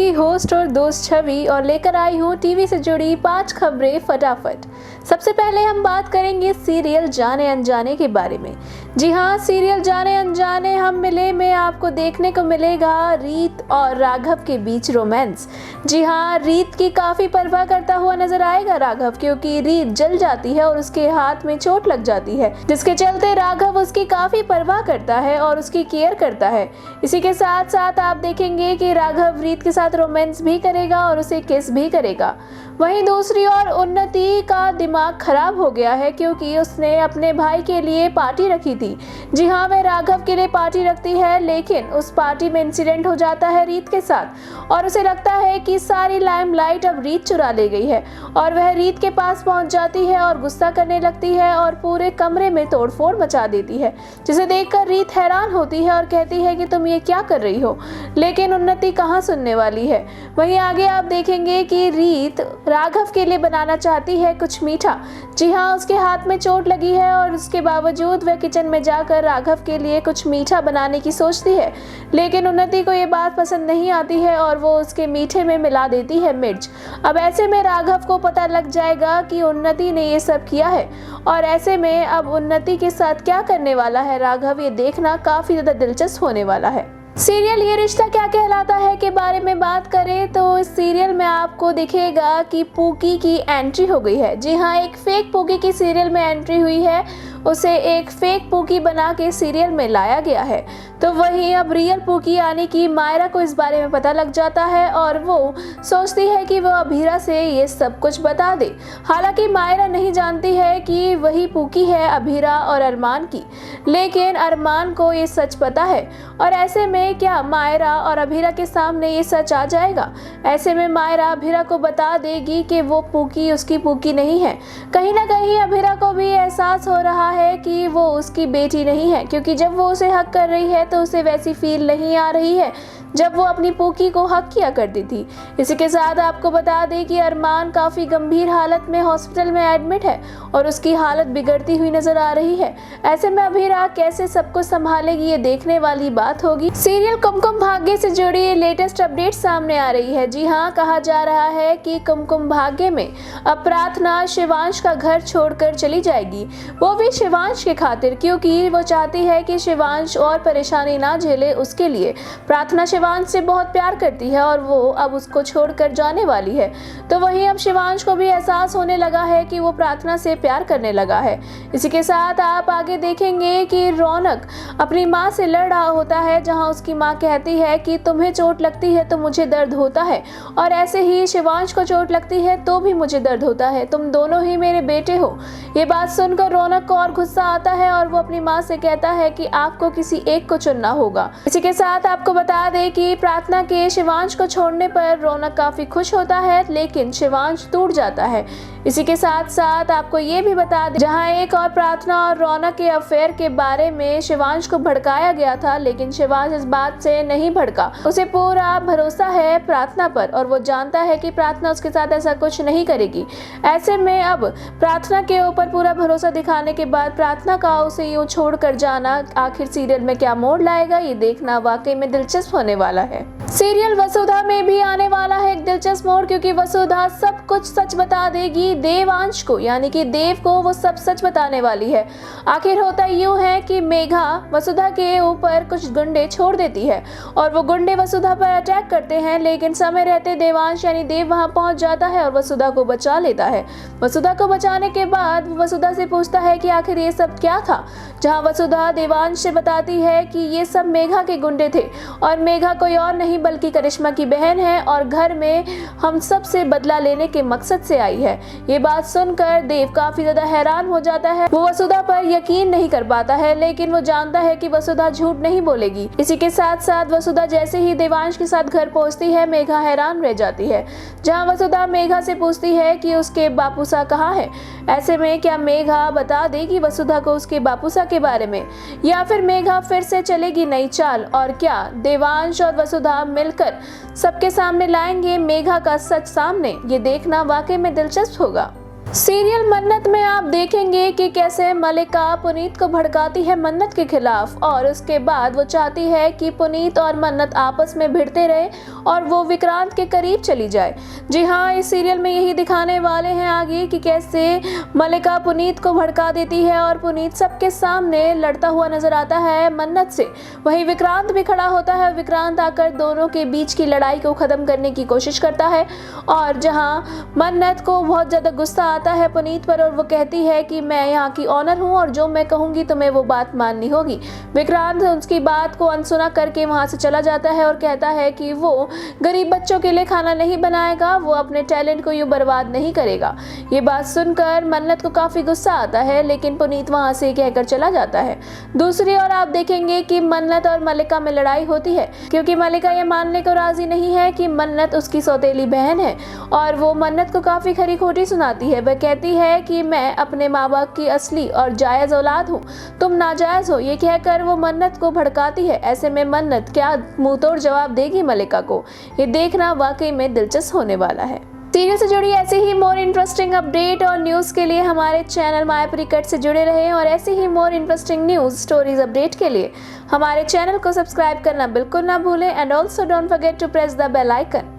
आपकी होस्ट और दोस्त छवि और लेकर आई हूँ टीवी से जुड़ी 5 खबरें फटाफट। सबसे पहले हम बात करेंगे सीरियल जाने अनजाने के बारे में। जी हाँ, सीरियल जाने अनजाने हम मिले में आपको देखने को मिलेगा रीत और राघव के बीच रोमांस। जी हाँ, रीत की काफ़ी परवाह करता हुआ नजर आएगा राघव, क्योंकि रीत जल जाती है और उसके हाथ में चोट लग जाती है, जिसके चलते राघव उसकी काफ़ी परवाह करता है और उसकी केयर करता है। इसी के साथ साथ आप देखेंगे कि राघव रीत के साथ रोमांस भी करेगा और उसे किस भी करेगा। वहीं दूसरी ओर उन्नति का दिमाग खराब हो गया है, क्योंकि उसने अपने भाई के लिए पार्टी रखी थी। जी हाँ, वह राघव के लिए पार्टी रखती है, लेकिन उस पार्टी में इंसिडेंट हो जाता है रीत के साथ और उसे लगता है कि सारी लाइमलाइट अब रीत चुरा ले गई है और वह रीत के पास पहुंच जाती है और गुस्सा करने लगती है और पूरे कमरे में तोड़फोड़ मचा देती है, जिसे देखकर रीत हैरान होती है और कहती है कि तुम ये क्या कर रही हो, लेकिन उन्नति कहाँ सुनने वाली है। वहीं आगे आप देखेंगे कि रीत राघव के लिए बनाना चाहती है कुछ मीठा। जी हाँ, उसके हाथ में चोट लगी है और उसके बावजूद वह किचन में जाकर राघव के लिए कुछ मीठा बनाने की सोचती है, लेकिन उन्नति को ये बात पसंद नहीं आती है और वो उसके मीठे में मिला देती है मिर्च। अब ऐसे में राघव को पता लग जाएगा कि उन्नति ने ये सब किया है और ऐसे में अब उन्नति के साथ क्या करने वाला है राघव, ये देखना काफ़ी ज़्यादा दिलचस्प होने वाला है। सीरियल ये रिश्ता क्या कहलाता है के बारे में बात करें तो इस सीरियल में आपको दिखेगा कि पूकी की एंट्री हो गई है। जी हाँ, एक फेक पूकी की सीरियल में एंट्री हुई है, उसे एक फेक पूकी बना के सीरियल में लाया गया है। तो वहीं अब रियल पूकी यानी कि मायरा को इस बारे में पता लग जाता है और वो सोचती है कि वो अभीरा से ये सब कुछ बता दे। हालांकि मायरा नहीं जानती है कि वही पूकी है अभीरा और अरमान की, लेकिन अरमान को ये सच पता है और ऐसे में क्या मायरा और अभीरा के सामने ये सच आ जाएगा। ऐसे में मायरा अभीरा को बता देगी कि वो पूकी उसकी पूकी नहीं है। कहीं ना कहीं अभीरा को भी एहसास हो रहा है कि वो उसकी बेटी नहीं है, क्योंकि जब वो उसे हक कर रही है तो उसे वैसी फील नहीं आ रही है जब वो अपनी पूकी को हक किया करती थी। इसी के साथ आपको बता दें कि अरमान काफ़ी गंभीर हालत में हॉस्पिटल में एडमिट है और उसकी हालत बिगड़ती हुई नजर आ रही है। ऐसे में अभीरा कैसे सब कुछ संभालेगी, ये देखने वाली बात होगी। सीरियल कुमकुम भाग्य से जुड़ी लेटेस्ट अपडेट सामने आ रही है। जी हाँ, कहा जा रहा है कि कुमकुम भाग्य में अब प्रार्थना शिवांश का घर छोड़कर चली जाएगी, वो भी शिवांश के खातिर, क्योंकि वो चाहती है कि शिवांश और परेशानी ना झेले। उसके लिए प्रार्थना शिवांश से बहुत प्यार करती है और वो अब उसको छोड़कर जाने वाली है। तो वहीं अब शिवांश को भी एहसास होने लगा है कि वो प्रार्थना से प्यार करने लगा है। इसी के साथ आप आगे देखेंगे कि रौनक अपनी माँ से लड़ रहा होता है, जहां उसकी माँ कहती है कि तुम्हें चोट लगती है तो मुझे दर्द होता है और ऐसे ही शिवांश को चोट लगती है तो भी मुझे दर्द होता है, तुम दोनों ही मेरे बेटे हो। ये बात सुनकर रौनक को और गुस्सा आता है और वो अपनी माँ से कहता है कि आपको किसी एक को चुनना होगा। इसी के साथ आपको बता दें कि प्रार्थना के शिवांश को छोड़ने पर रौनक काफी खुश होता है, लेकिन शिवांश टूट जाता है। इसी के साथ साथ आपको ये भी बता दें, जहां एक और प्रार्थना और रौनक के अफेयर के बारे में शिवांश को भड़काया गया था, लेकिन शिवांश इस बात से नहीं भड़का। उसे पूरा भरोसा है प्रार्थना पर और वो जानता है कि प्रार्थना उसके साथ ऐसा कुछ नहीं करेगी। ऐसे में अब प्रार्थना के ऊपर पूरा भरोसा दिखाने के बाद प्रार्थना का उसे यूं छोड़कर जाना आखिर सीरियल में क्या मोड़ लाएगा, ये देखना वाकई में दिलचस्प होने वाला है। सीरियल वसुधा में भी आने वाला है एक दिलचस्प मोड़, क्योंकि वसुधा सब कुछ सच बता देगी देवांश को, यानी कि देव को वो सब सच बताने वाली है। आखिर होता यूं है कि मेघा वसुधा के ऊपर कुछ गुंडे छोड़ देती है और वो गुंडे वसुधा पर अटैक करते हैं, लेकिन समय रहते देवांश यानी देव वहां पहुंच जाता है और वसुधा को बचा लेता है। वसुधा को बचाने के बाद वसुधा से पूछता है कि आखिर ये सब क्या था, जहां वसुधा देवांश से बताती है कि ये सब मेघा के गुंडे थे और मेघा कोई और नहीं बल्कि करिश्मा की बहन है और घर में हम सब से बदला लेने के मकसद से आई है। ये बात सुनकर देव काफी ज्यादा हैरान हो जाता है। वो वसुधा पर यकीन नहीं कर पाता है, लेकिन वो जानता है कि वसुधा झूठ नहीं बोलेगी। इसी के साथ साथ वसुधा जैसे ही देवांश के साथ घर पहुंचती है, मेघा हैरान रह जाती है। जहां वसुधा मेघा से पूछती है कि उसके बापूसा कहाँ है। ऐसे में क्या मेघा बता देगी वसुधा को उसके बापूसा के बारे में, या फिर मेघा फिर से चलेगी नई चाल और क्या देवांश और वसुधा मिलकर सबके सामने लाएंगे मेघा का सच सामने, ये देखना वाकई में दिलचस्प होगा। सीरियल मन्नत में आप देखेंगे कि कैसे मल्लिका पुनीत को भड़काती है मन्नत के खिलाफ और उसके बाद वो चाहती है कि पुनीत और मन्नत आपस में भिड़ते रहे और वो विक्रांत के करीब चली जाए। जी हाँ, इस सीरियल में यही दिखाने वाले हैं आगे कि कैसे मल्लिका पुनीत को भड़का देती है और पुनीत सबके सामने लड़ता हुआ नजर आता है मन्नत से। वहीं विक्रांत भी खड़ा होता है। विक्रांत आकर दोनों के बीच की लड़ाई को खत्म करने की कोशिश करता है और जहां मन्नत को बहुत ज्यादा गुस्सा आता है पुनीत पर और वो कहती है कि मैं यहाँ की ऑनर हूँ और जो मैं कहूंगी तुम्हें वो बात माननी होगी। विक्रांत उसकी बात को अनसुना करके वहां से चला जाता है और कहता है कि वो गरीब बच्चों के लिए खाना नहीं बनाएगा, वो अपने टैलेंट को यूं बर्बाद नहीं करेगा। ये बात सुनकर मन्नत को काफी गुस्सा आता है लेकिन पुनीत वहां से कहकर चला जाता है। दूसरी ओर आप देखेंगे कि मन्नत और मल्लिका में लड़ाई होती है क्योंकि मल्लिका ये मानने को राजी नहीं है कि मन्नत उसकी सौतेली बहन है और वो मन्नत को काफी खरी खोटी सुनाती है। वह कहती है कि मैं अपने माँ बाप की असली और जायज औलाद हूँ, तुम नाजायज हो। ये कहकर वो मन्नत को भड़काती है। ऐसे में मन्नत क्या मुंहतोड़ जवाब देगी मल्लिका को, ये देखना वाकई में दिलचस्प होने वाला है। सीरियल से जुड़ी ऐसे ही मोर इंटरेस्टिंग अपडेट और न्यूज़ के लिए हमारे चैनल मायापुरी कट से जुड़े रहें और ऐसे ही more interesting news stories update के लिए हमारे चैनल को सब्सक्राइब करना बिल्कुल ना भूलें and also don't forget to press the bell icon.